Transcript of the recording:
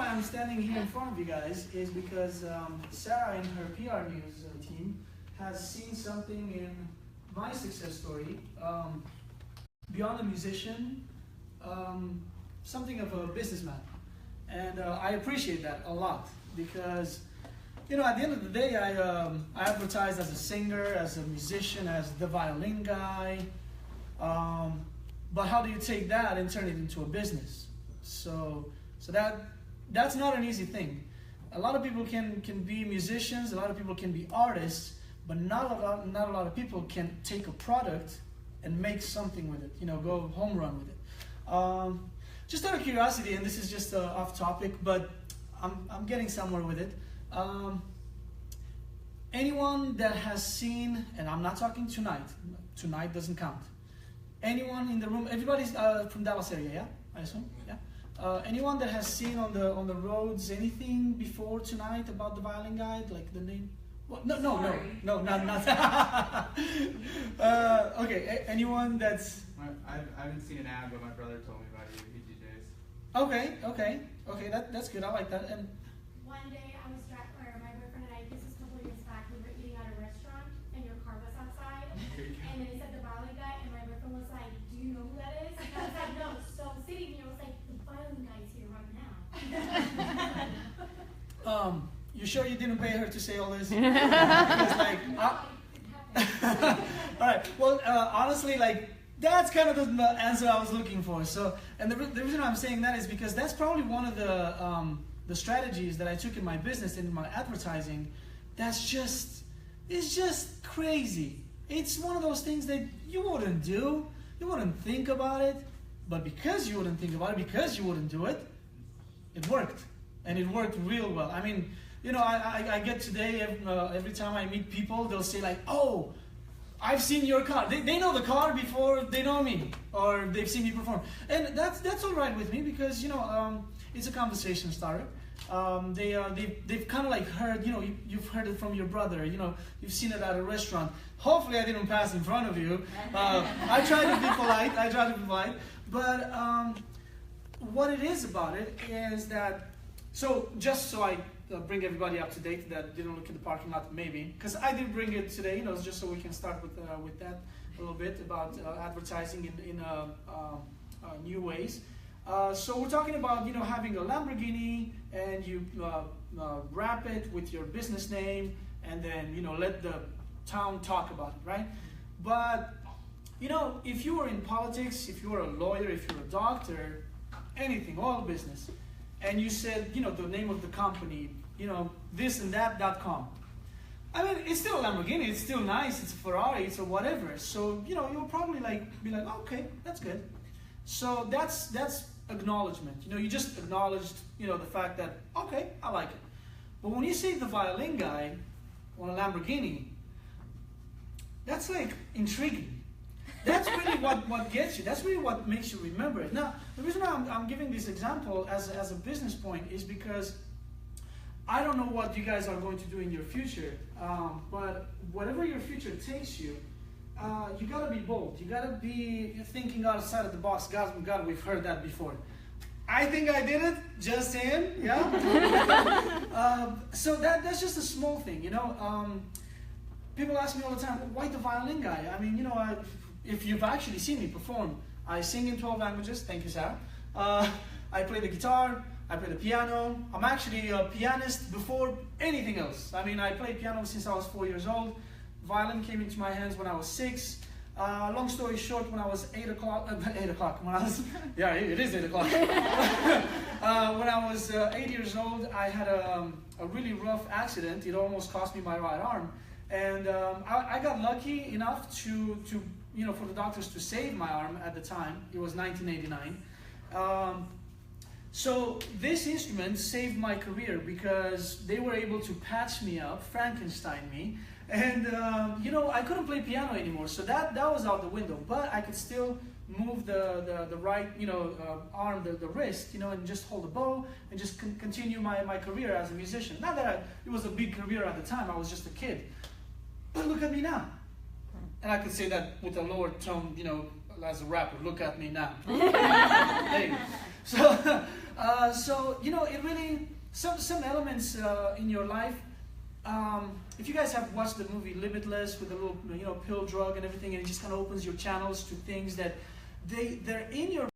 I'm standing here in front of you guys is because Sarah and her PR news team has seen something in my success story, beyond a musician, something of a businessman. And I appreciate that a lot because, you know, at the end of the day, I advertise as a singer, as a musician, as the violin guy. But how do you take that and turn it into a business? So that's not an easy thing. A lot of people can be musicians, a lot of people can be artists, but not a lot of people can take a product and make something with it, you know, go home run with it. Just out of curiosity, and this is just off topic, but I'm getting somewhere with it. Anyone that has seen, and I'm not talking tonight doesn't count. Anyone in the room, everybody's from Dallas area, yeah? I assume, yeah? Anyone that has seen on the roads anything before tonight about the violin guide, like the name? Well, no, not. Okay, anyone that's. I haven't seen an ad, but my brother told me about you. He DJs. Okay. That's good. I like that. And one day I was my boyfriend and I, this was a couple of years back, we were eating at a restaurant and your car was outside, and then it said the violin guy, and my boyfriend was like, "Do you know who that is?" And I was like, "No." So sitting here, I was like, "The violin guy's here right now." You sure you didn't pay her to say all this? It's like, all right. Well, honestly, like that's kind of the answer I was looking for. So, and the reason I'm saying that is because that's probably one of the strategies that I took in my business and in my advertising. It's just crazy. It's one of those things that you wouldn't do. You wouldn't think about it, but because you wouldn't think about it, because you wouldn't do it, it worked, and it worked real well. I mean. You know, I get today, every time I meet people, they'll say like, "Oh, I've seen your car." They know the car before they know me, or they've seen me perform. And that's all right with me because, you know, it's a conversation starter. They've kind of like heard, you know, you've heard it from your brother, you know, you've seen it at a restaurant. Hopefully I didn't pass in front of you. I try to be polite. But what it is about it is that, so just so I bring everybody up to date that didn't look at the parking lot, maybe, because I did bring it today, you know, just so we can start with that a little bit about advertising in new ways. So we're talking about, you know, having a Lamborghini and you wrap it with your business name and then, you know, let the town talk about it, right? But, you know, if you were in politics, if you were a lawyer, if you're a doctor, anything, oil business, and you said, you know, the name of the company, you know, this and that.com. I mean, it's still a Lamborghini, it's still nice, it's a Ferrari, it's a whatever. So, you know, you'll probably be like, oh, okay, that's good. So that's acknowledgement. You know, you just acknowledged, you know, the fact that, okay, I like it. But when you say the violin guy on a Lamborghini, that's like intriguing. That's really what gets you. That's really what makes you remember it. Now, the reason I'm giving this example as a business point is because I don't know what you guys are going to do in your future, but whatever your future takes you, you gotta be bold. You gotta be thinking outside of the box. God, we've heard that before. I think I did it. Just saying, yeah. So that's just a small thing, you know. People ask me all the time, why the violin guy? I mean, you know, if you've actually seen me perform, I sing in 12 languages. Thank you, Sarah. I play the guitar. I play the piano. I'm actually a pianist before anything else. I mean, I played piano since I was 4 years old. Violin came into my hands when I was 6. Long story short, when I was 8 o'clock, when I was, yeah, it is 8 o'clock. When I was 8 years old, I had a really rough accident. It almost cost me my right arm. And I got lucky enough to you know, for the doctors to save my arm at the time. It was 1989. So this instrument saved my career because they were able to patch me up, Frankenstein me, and you know, I couldn't play piano anymore. So that was out the window. But I could still move the right, you know, arm, the wrist, you know, and just hold the bow and just continue my career as a musician. Not that it was a big career at the time. I was just a kid. But look at me now. And I could say that with a lower tone, you know, as a rapper. Look at me now. Hey. So, So you know, it really some elements in your life. If you guys have watched the movie Limitless with the little pill drug and everything, and it just kind of opens your channels to things that they're in your